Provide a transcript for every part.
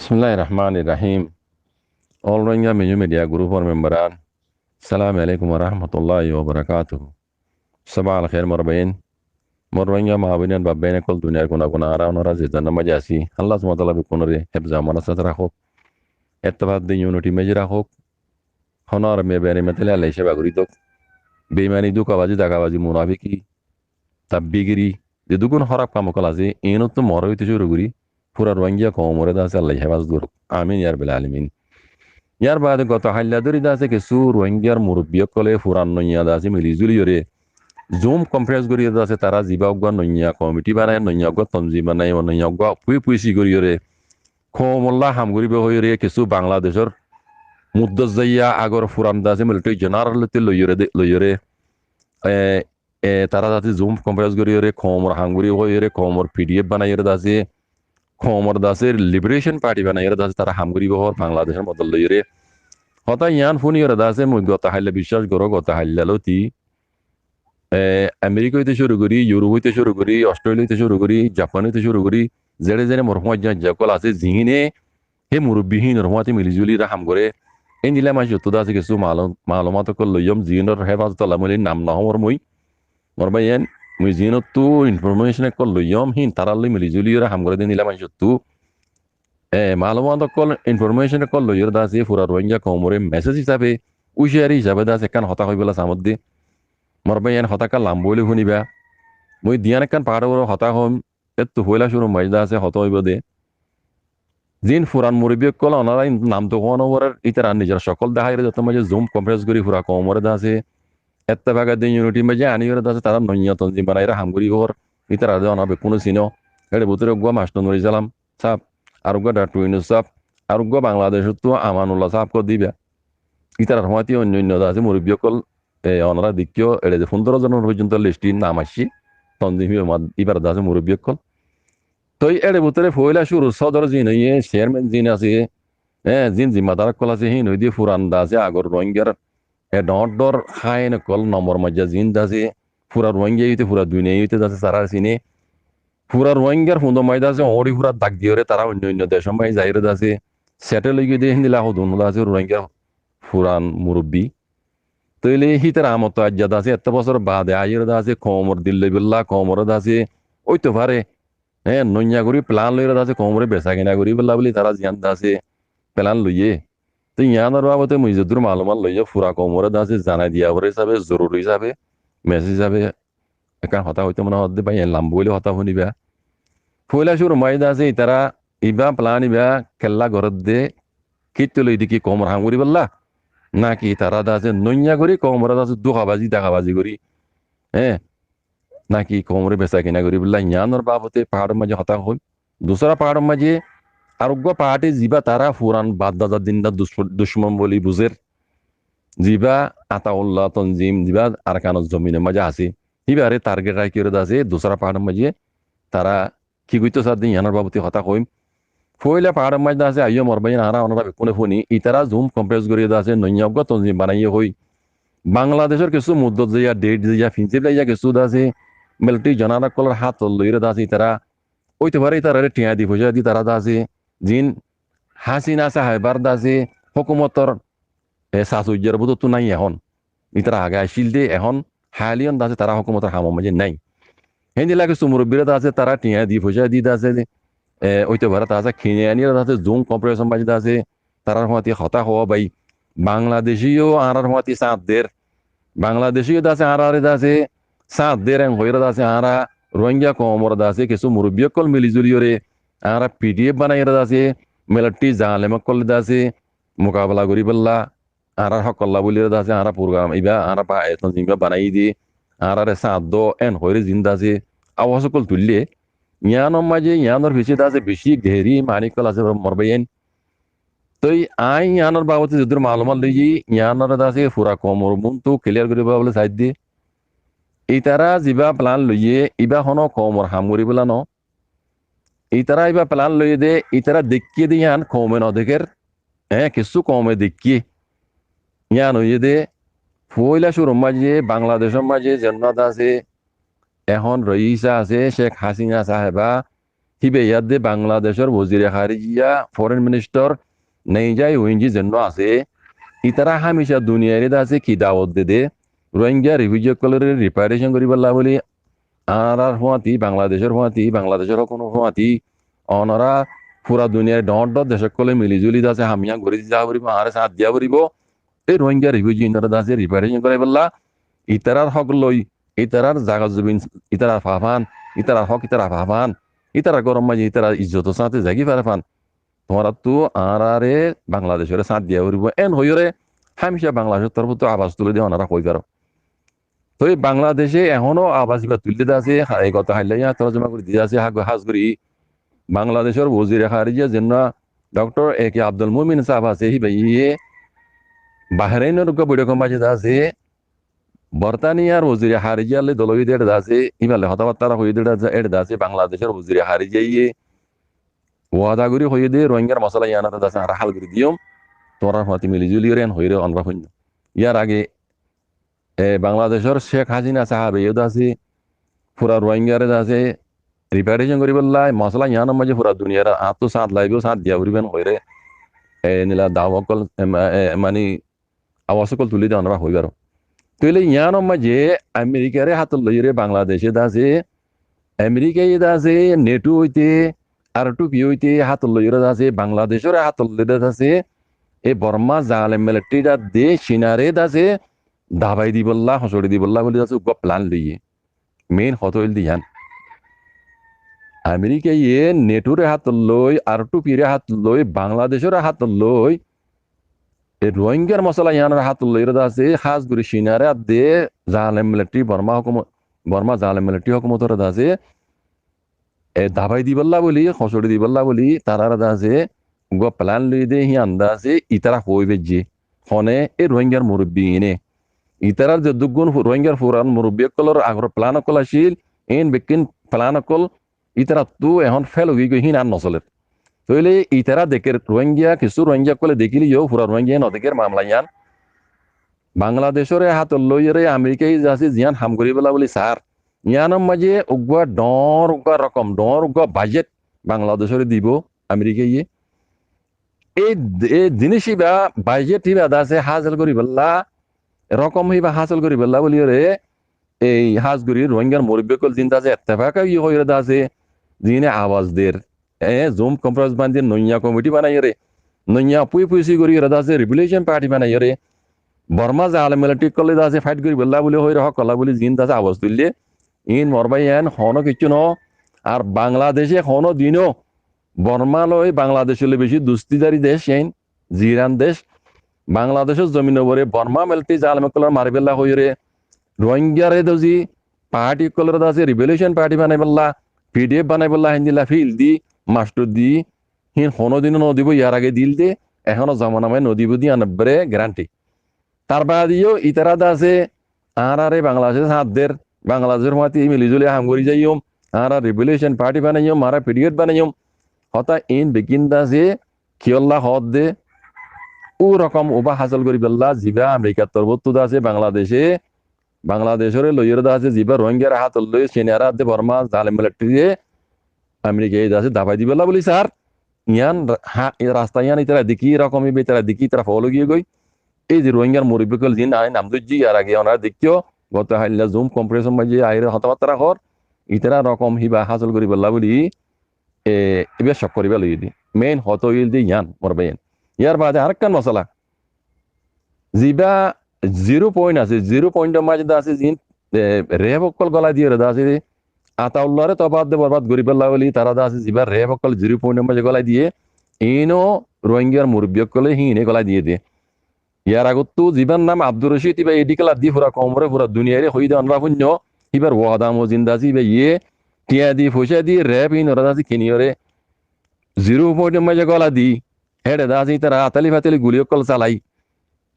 Bismillahirrahmanirrahim. All Rohingya Minyu Media Group or memberan. Assalamu alaikum warahmatullahi wabarakatuh. Sabah al khair marbain. Rohingya mahabinian babbain kol dunia guna ara onora zeta nama jasi. Allah SWT bikunore hebza manasat rakhok. Ettefaq din unity meji rakhok. Honor me bani metele Allah sheba guritok. Beimani duka waji daga waji munafiki. Tabbigiri. De dukun harap kamokal azi. Inut to moro itu shuru guri. Pura Rohingya komore da se Allah hebaz duruk. Amin ya rabbil alamin. ইয়ার বাদে গত হাল্লা ধরি দাসে কিছু রোহিঙ্গার মুরব্বীসকলে ফুরান নইয়া দাসে মিলিজুলি করে zoom conference করিয়ে দাসে তারা জিবাগ্য নইয়া কমিটি বানায় নইয়াগ্য তঞ্জি বানায় নইয়াগ্য পুইসি করিয়ে খোমল্লা হামগুড়ি হইরে কিছু বাংলাদেশের মুদ্দত যাইয়া আগর ফুরান দাসে মিলিটারি জেনারেলতে লইরে তারা যাতে জুম কনফারেন্স করিয়ে খোমর হামগুড়ি হইরে খোমর পিডিএফ বানাইয়ে দাসে খোমর দাসের লিবারেশন পার্টি বানাইয়ে দাসে তারা হামগুড়ি বহর বাংলাদেশের মদল লইরে হতা ইয়ান ফোন ইয়ে দাসে মুই গত হাইলে বিশ্বাস করো গত হাইলালো তি আমেরিকা হইতে শুরু করি ইউরোপ হইতে শুরু করি অস্ট্রেলিয়া হইতে শুরু করি জাপান হইতে শুরু করি জেড়ে জেড়ে মরহমা সকল আছে জিহিনে হে মুরব্বীহীন রহমাতে মিলিজুলি রাহাম করে এই নিলে মাস যত আছে কিছু মালুমাত কল লইম জিহিনের হেফাজত আলামুলির নাম নহমর মর বাইন মুই জিহিনত তো ইনফরমেশন কল লইম হিন তারাল্লি মিলিজুলি রাহাম করে দিন নিলে মাস যত মালুমাত কল ইনফরমেশন কল লইর দাসে ফুরা রোহিঙ্গা কমরে মেসেজ হিসাবে উশিয়ারি হিসাবে দাসে কান হতা হইবেলা সামদ্দে মরবাই এন হতাকা লাম্বইলে শুনিবা মই দিয়ান একান পাহাড় হতা হম এত হইলা শুরু মাইজদা আছে হত হইব দে জিন ফুরান মুরব্বী কল অনারা নাম তো কোন ওর ইতারা নিজের সকল দেখাই যত মাঝে জুম কনফারেন্স করি ফুরা কমরে দাসে এত ভাগা দিন ইউনিটি মাঝে আনি ওর দাসে তারা নইয়া তঞ্জিম বানাইরা হামগুড়ি ওর ইতারা দে অনাবে কোনো সিনো এড়ে বুতরে গুয়া মাস্টার নুরি সালাম সাপ আরোগ্য ডাক্তার ইউনুস সাপ আরোগ্য বাংলাদেশত তো আমানুল্লাহ সাপ কর দিবা ইতার সময়তে অন্য আছে মুরব্বীসকল অনারা দিকিও এড়ে যে 15 জনের পর্যন্ত লিস্টি নাম আসছি তঞ্জিম ইবার আছে মুরব্বীসকল তো এড়ে ভিতরে ফয়লা শুরু সদর জিন ইয়ে চেয়ারম্যান জিন আছে জিন জিম্মাদার কল আছে হিন ওই দিয়ে ফুরান দা আছে আগর রোহিঙ্গার ডর খায় কল নম্বর মজ্জা জিন আছে পুরা রোহিঙ্গা হইতে পুরা দুনিয়া হইতে আছে সারা সিনে পুরা রোহিঙ্গার ফুন্দ মাইদা আছে অরি পুরা দাগ দিয়ে তারা অন্য দেশ মাই যাইরে আছে সেটেল হয়ে দিয়ে হিন্দিলা হদুন আছে রোহিঙ্গার ফুরান মুরব্বী তৈলে হিতার আমত আজ্জাদ আছে এত বছর বাদে আইর আছে কমর দিল্লি বিল্লা কমর আছে ওই তো পারে নইয়া করি প্লান লইরা আছে কমরে বেচা কিনা করি বললা বলি তারা জিয়ান আছে প্লান লইয়ে তো ইয়ানোর বাবতে মুইজুদ্দুর মালুমাত লইয়ে ফুরা কমরে আছে জানাই দিয়া পরে হিসাবে জরুরি হিসাবে মেসেজ হিসাবে একান হতা হইতে মনে হতে পাই লাম্ব বলে হতা শুনিবা ফয়লা শুর মাইদা আছে তারা ইবা প্লান ইবা খেলা ঘরত দে কিত্তে লই দেখি কমর হাম করি বললা নাকি তারা আছে নইয়া করি কমরে আছে দুখাবাজি দেখাবাজি করি হ্যাঁ নাকি কমরে বেচা কিনা করি বললা ইয়ানোর বাবতে পাহাড়ের মাঝে হতা হল দুসরা পাহাড়ের মাঝে আরোগ্য পাহাড়ে যিবা তারা ফুরান বাদ দাদার দিনটা দুশ্মন বলি বুঝের যিবা আতাউল্লাহ তঞ্জিম যিবা আরকানত জমিনের মাঝে আছে হিবারে টার্গেট রাখি আছে দুসরা পাহাড়ের মাঝে তারা কি কইতো সার দিন ইয়ানোর বাবতে হতা কইম ফয়লা পাহাড়ের মাঝে আছে আইয় মরবাইন আরা ওনারা কোনে ফোনি ইতারা জুম কম্প্রেস করিয়ে আছে নৈয়জ্ঞ তঞ্জিম বানাইয়ে হই বাংলাদেশের কিছু মুদ্দত যাইয়া ডেট যাইয়া ফিনসিপ যাইয়া কিছু আছে মিলিটারি জনারা কলার হাত লইরে আছে তারা ওইতে পারে তারা টিয়া দি পয়সা দি তারা আছে জিন হাসিনা সাহেবার আছে হুকুমতর সাসুজ্জের বুধ তো নাই এখন ইতারা আগে আসিল দে এখন হালিয়ন আছে তারা হুকুমতর হাম মাঝে নাই হেঁদি লাগে সুমুরব্বীরা আছে তারা টিয়া দি পয়সা দি আছে ওইতে পারে তা আছে খিনে আনিয়ে আছে জুম কম্পারেশন বাজি আছে তারার হমাতি হতা হওয়া বাই বাংলাদেশিও আনার হমাতি সাঁতদের বাংলাদেশিও আছে আনার আছে সাঁতদের হইরা আছে আরা রোহিঙ্গা কমর আছে কিছু মুরব্বীসকল মিলিজুলিয়রে আরা পিডিএফ বানাই আছে মিলিটারি জালেমক কল আছে মোকাবেলা করি বললা আরার হকল্লা বলি আছে আরা প্রোগ্রাম ইবা আরা জিম্বা বানাই দি আরার সাঁত এন হইরে জিন্দা আছে আওয়াজ সকল তুললে ইয়ানোর মাঝে ইয়ানোর ভিসিত আছে বেশি ঘেরি মানিকল আছে মরবাইন তো আই ইয়ানোর বাবতে যদুর মালুমাত লই ইয়ানোর আছে ফুরা কমর মন তো ক্লিয়ার করিব বলে সাইড দি ইতারা যিবা প্লান লইয়ে ইবা হন কমর হামুরি বলা ন ইতারা ইবা প্লান লইয়ে দে ইতারা দেখিয়ে দিয়ে ইয়ান কমে নদেকের কিছু কমে দেখিয়ে ইয়ান হইয়ে দে ফয়লা শুরুর মাঝে বাংলাদেশের মাঝে জন্নাত আছে এখন রইসা আছে শেখ হাসিনা সাহেবা হিবে ইয়াদে বাংলাদেশের ওজিরে খারিজিয়া ফরেন মিনিস্টার নেই যায় উইঞ্জি জন্য আছে ইতারা হামেশা দুনিয়ারে আছে কি দাওয়াত দে রোহিঙ্গা রিফিউজি কলের রিপারেশন করিবাল্লা বলি আর হুয়াতি বাংলাদেশের কোনো হুয়াতি অনরা পুরা দুনিয়ার ডট ডট দেশক কলে মিলিজুলি দাসে হামিয়া ঘুরি যা করিব আর সাথ দিয়া করিব এই রোহিঙ্গা রিফিউজি ইনরা দাসে রিপারেশন করাইবাল্লা ইতারার হক লই ইতারার জাগা জমিন ইতারা ফাফান ইতারার হক ইতারা ফাফান ইতারা গরম মাঝে ইতারা ইজ্জত সাথে জাগি ফারফান তোমরা তো আরে বাংলাদেশের সাথ দিয়া করিব এন হইরে হামেশা বাংলাদেশের তরফ তো আওয়াজ তুলে দিয়ে ওনারা কই পারো তো এই বাংলাদেশে এখনো আওয়াজ বা তুলতে আছে এই গত হাইলাইয়া তরজমা করে দিয়ে আছে হাজ করি বাংলাদেশের ওজিরে খারিজিয়া যেন ডক্টর এ কে আব্দুল মুমিন সাহেব আছে হি ভাই বাহরাইনের বৈঠকের মাঝে আছে বর্তানিয়ার ওজিরে খারিজিয়ালে দলইদের আছে ইবালে হতাবার্তারা হইদের এর আছে বাংলাদেশের ওজিরে খারিজিয়ে ওয়াদা করি হয়ে দিয়ে রোহিঙ্গার মশলা ইয়ানাতে আছে আর হাল করে দিও তোমরা হাতি মিলিজুলি রেন হইরে অনরা হইন ইয়ার আগে বাংলাদেশের শেখ হাসিনা সাহাবে ইয়ে আছে পুরা রোহিঙ্গারে আছে রিপারেশন করি বললাই মশলা ইয়ানোর মাঝে পুরা দুনিয়ার আত্ম সাঁত লাইবেও সাঁত দিয়া উড়িবেন হইরে নীলা দাওকল মানে আওয়াসকল তুলি দিয়ে অনরা হইবার তুইলে ইয়ানোর মাঝে আমেরিকারে হাতল লইরে বাংলাদেশে আছে আমেরিকায় আছে নেটো হইতে আর টুপি হইতে হাতল লইরে আছে বাংলাদেশের হাতল লইরে আছে এই বর্মা জালে মিলিটারিটা দে সিনারে আছে দাবাই দি বললা হসড়ি দি বললা বলে আছে প্লান লইয়ে মেইন হত হইল দিয়ান আমেরিকায় নেটোরে হাত লই আর টুপিরে হাত লই বাংলাদেশের হাত লই এই রোহিঙ্গার মশলা ইয়ানের হাত লই আছে খাস করে সিনারে দে জালেম মিলিটারি বর্মা জালেম মিলিটারি হকুমতর আছে দাবাই দি বললা বলি হসড়ি দি বললা বলি তারা আছে প্লান লই দে হি আন্দা আছে ইতারা হইবে যে হনে এই রোহিঙ্গার মুরব্বী এনে ইতারার যে দুগুণ রোহিঙ্গার ফুরান মুরব্বী কলর আগর প্লান অকল আসিল এন বেকিন প্লান অকল ইতারা তো এখন ফেল হয়ে গই হিন আর নচলে তইলে ইতারা দেখে রোহিঙ্গা কিছু রোহিঙ্গা কলে দেখিলি ফুরা রোহিঙ্গা নদেকের মামলা ইয়ান বাংলাদেশের হাত লইরে আমেরিকায় যাচ্ছে জিয়ান হাম করি বলা বলি স্যার ইয়ানোর মাঝে উগা ডর উগা রকম ডর উগা বাজেট বাংলাদেশের দিব আমেরিকায় এই জিনিস বা বাজেট হিবা আছে হাসিল করি বললা রকম হিবা হাসিল করি বললা বলি রে এই হাজগুড়ি রোহিঙ্গার মুরব্বী কল চিন্তা আছে এত্তেফাকা ইয়ে হয়ে আছে যিনি আওয়াজ দের জুম কনফারেন্স বান্ধি নইয়া কমিটি বানাই রে নইয়া পুই পুইসি করি আছে রিভলিউশন পার্টি বানাই রে বর্মা যে আলম মিলিটারি কলে আছে ফাইট করি বললা বলে হয়ে রহ কলা বলি জিন আছে আওয়াজ তুললে ইন মরবাই এন হনো কিছু ন আর বাংলাদেশে হনো দিনও বর্মা লই বাংলাদেশের বেশি দুস্তিদারি দেশ এন জিরান দেশ বাংলাদেশের জমিন ওপরে বর্মা মিলিটারি যে আলম কলার মারি বেলা হয়ে রে রোহিঙ্গারে দজি পার্টি কলর আছে রিভলিউশন পার্টি বানাই বললা পিডিএফ বানাই বললা হিন্দিলা ফিল দি মাস্টার দি হিন কোনো দিনও নদীব ইয়ার আগে দিল দে এখনো জমানামায় নদীব দি আনবরে গ্যারান্টি তার বাদিও ইতারা আছে আরে বাংলাদেশের হাতদের বাংলাদেশের মাতি মিলিজুলি হামগরি যাইও আর রিভলিউশন পার্টি বানাইও মারা পিডিএফ বানাইও হতা ইন বেকিন দাসে কিয়ল্লা হদ দে ও রকম ওবা হাসল করি বললা জিবা আমেরিকার তরবত্তু আছে বাংলাদেশের লইয়ের আছে জিবা রোহিঙ্গার হাত লই সেনারা দে বর্মা জালেম মিলিটারি আমেরিকায় আছে দাবাই দি বললা বলি স্যার ইয়ান রাস্তা ইয়ান ইতারা দেখি রকমই বেতারা দেখি তারা ফলো গিয়ে গই এই যে রোহিঙ্গার মুরব্বীকল জিন আই নাম দুজি আর আগে ওনারা দেখিও গত হাইলা জুম কম্প্রেশন মাঝে আইরে হতাবার্তা হর ইতারা রকম হিবা হাসল করি বললা বলি এবার সব করিবা লই দি মেইন হত ইল দি ইয়ান মরবেন ইয়ার বাদে আরেকখান মশলা জিবা 0 আছে 0 মাঝে আছে জিন রেব অকল গলা দিয়ে রেদা আছে আতাউল্লাহরে তবাদ দে বরবাদ গরিব আল্লাহ বলি তারা আছে জিবা রেব অকল 0 মাঝে গলা দিয়ে ইনো রোহিঙ্গার মুরব্বী অকলে হিনে গলা দিয়ে দে ইয়ার আগত তো জিবান নাম আব্দুর রশিদ ইবা এডিকাল দি পুরা কমরে পুরা দুনিয়ারে হই দে অনরা পুণ্য ইবার ওয়াদাম ও জিন্দাজি ইবা ইয়ে টিয়া দি পয়সা দি রেব ইন ওরা আছে কিনিয়রে 0 মাঝে গলা দি হেডে দাসি তারা আতালি ফাতালি গুলি অকল চালাই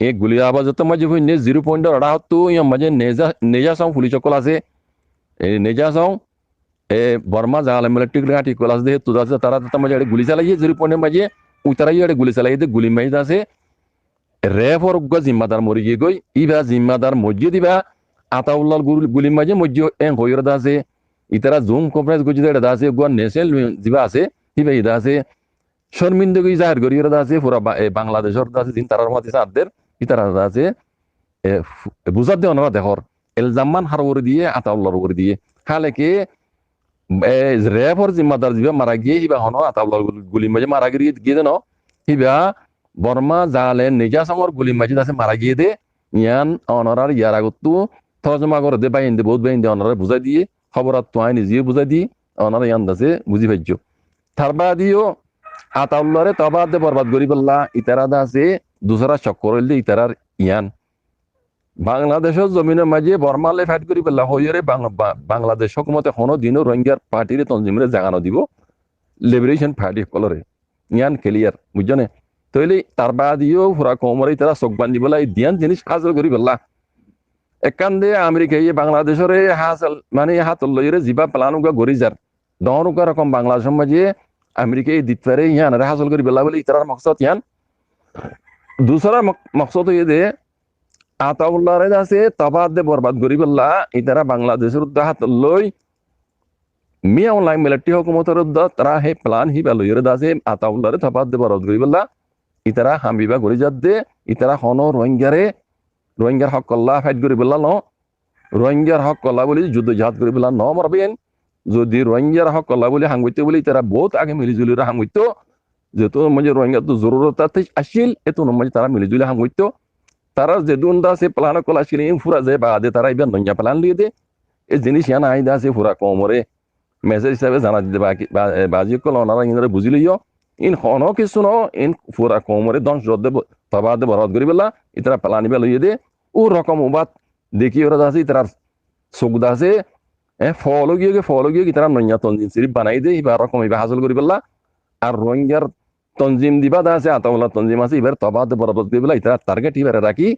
এক গুলি আবার যত মাঝে হইনে 0 অড়া হতো ইয়ার মাঝে নেজা সাও পুলিশ সকল আছে এই নেজা সাও বর্মা জালে মিলিটারি গাঁটি কল আছে তো আছে তারা তার মাঝে গুলি চালাইয়ে 0 মাঝে উতারাই গুলি চালাই দে গুলি মাইজ আছে রেফ ওর জিম্মাদার মরি গিয়ে গই ইবা জিম্মাদার মসজিদ ইবা আতাউল্লাহ গুলি মাঝে মসজিদ এন হইর আছে ইতারা জুম কনফারেন্স গুজি এটা আছে গোয়া ন্যাশনাল জিবা আছে হিবা ইদা আছে শর্মিন্দগি জাহির করি এটা আছে পুরা বাংলাদেশের আছে দিন তারার মধ্যে সাদদের ইতারা আছে বুঝার দিয়ে ওনারা দেখর এলজামান হার ওর দিয়ে আতাউল্লাহর ওর দিয়ে হালে কি রেফর জিম্মাদার জিবা মারা গিয়ে হিবা হন আতাউল্লাহর গুলি মাঝে মারা গিয়ে গিয়ে ন হিবা বর্মা জালে নিজা সমর গুলি মাঝে আছে মারা গিয়ে দে ইয়ান অনরার ইয়ার আগতো তর্জমা করে দে বাইন দে বহুত বাইন দে অনরা বুঝাই দিয়ে খবরাত তো আইনি জিয়ে বুঝাই দি অনরা ইয়ান দাসে বুঝি পাইছো তারবা দিও আতাউল্লাহরে তবাদ দে বরবাদ করি বললা ইতারা দাসে দুসরা চক্কর হইলে ইতারার ইয়ান বাংলাদেশের জমিনের মাঝে বর্মালে ফাইট করি পেলা হইরে বাংলাদেশ হকুমতে কোনো দিনও রোহিঙ্গার পার্টির তঞ্জিমরে জাগানো দিব লিবারেশন পার্টি কলরে ইয়ান ক্লিয়ার বুঝছনে তইলে তার বাদিও পুরা কোমরে তারা চোখ বান্ধি বলা দিয়ান জিনিস হাসল করি পেলা একান দিয়ে আমেরিকায় বাংলাদেশের হাসল মানে হাতল লইরে জিবা প্লানুকা গড়ি যার দনুকা রকম বাংলাদেশের মাঝে আমেরিকায় দিতপারে ইয়ান হাসল করি পেলা বলে ইতার মকসদ ইয়ান দুসরা মকসদ হয়ে দে আতাউল্লাহরে আছে তবাদ দে বরবাদ করি বললা ইতারা বাংলাদেশের উদ্দা হাত লই মিয়া অনলাইন মিলিটারি হুকুমতের উদ্দা তারা হে প্লান হিবা লইরে দাসে আতাউল্লাহরে তবাদ দে বরবাদ করি বললা ইতারা হামবিবা করি যাত দে ইতারা হন রোহিঙ্গার হক কল্লা ফাইট করি বললা ন রোহিঙ্গার হক কল্লা বলি যুদ্ধ জাহাদ করি বললা ন মরবেন যদি রোহিঙ্গার হক কল্লা বলি হাঙ্গইতে বলি তারা বহুত আগে মিলিজুলি হাঙ্গইতো যেহেতু মানে রোহিঙ্গার তো জরুরত আসিল এত মানে তারা মিলিজুলি হাঙ্গইতো তারা যে দুন্দা সে প্লান কলা ছিল ফুরা যায় বাদে তারা এবার নঞ্জা প্লান লিয়ে দে এই জিনিস ইয়ান আইদা আছে ফুরা কমরে মেসেজ হিসাবে জানা দিতে বাজি কল ওনারা ইনারা বুঝি লইও ইন হন কিছু ন ইন ফুরা কমরে দশ রদ্দে তবাদে বরাদ করি বেলা ইতারা প্লান ইবা লইয়ে দে ও রকম উবাদ দেখি ওরা আছে ইতার চোখদা আছে ফলো গিয়ে তারা নঞ্জা তঞ্জিম সিরিপ বানাই দে এবার রকম এবার হাসল করি বেলা আর রোহিঙ্গার তঞ্জিম দিবা দা আছে আতাউল্লাহ তঞ্জিম আছে এবার তবাদ বরাবর দিয়ে বেলা ইতারা টার্গেট এবারে রাখি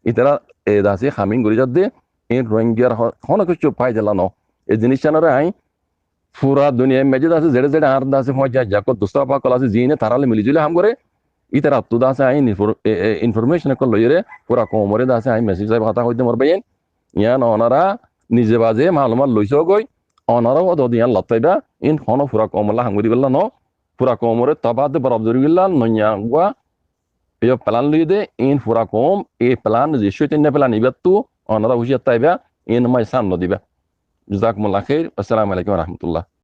ইতারা এ দাসে হামিং করি যাত দে ইন রোহিঙ্গার হন কিছু পাই জ্বালা ন এই জিনিসটা না আই পুরা দুনিয়া মেজে আছে জেড়ে জেড়ে আর দাসে হয় যা যাকো দুস্তা পা কলা আছে জিনে তারালে মিলিজুলে হাম করে ইতারা তো দাসে আই ইনফরমেশন কল লইরে পুরা কোমরে দাসে আই মেসেজ কথা হইতে মরবেন ইয়ান অনারা নিজে বাজে মালুমাত লইছ গই অনারাও অদিয়ান লতাইবা ইন হন পুরা কোমলা হাম করি বেলা ন পুরা কোমরে তবাদ বরাবর করি বেলা নয়া গুয়া এই প্লান লই দে ইন পুরা কম এই প্লান যে শৈতান্য প্লান ইবাতু অনারা হুশিয়ার তাইবা ইন মাই সামনে দিবা জাযাকুমুল্লাহ খাইর আসসালামু আলাইকুম ওয়া রাহমাতুল্লাহ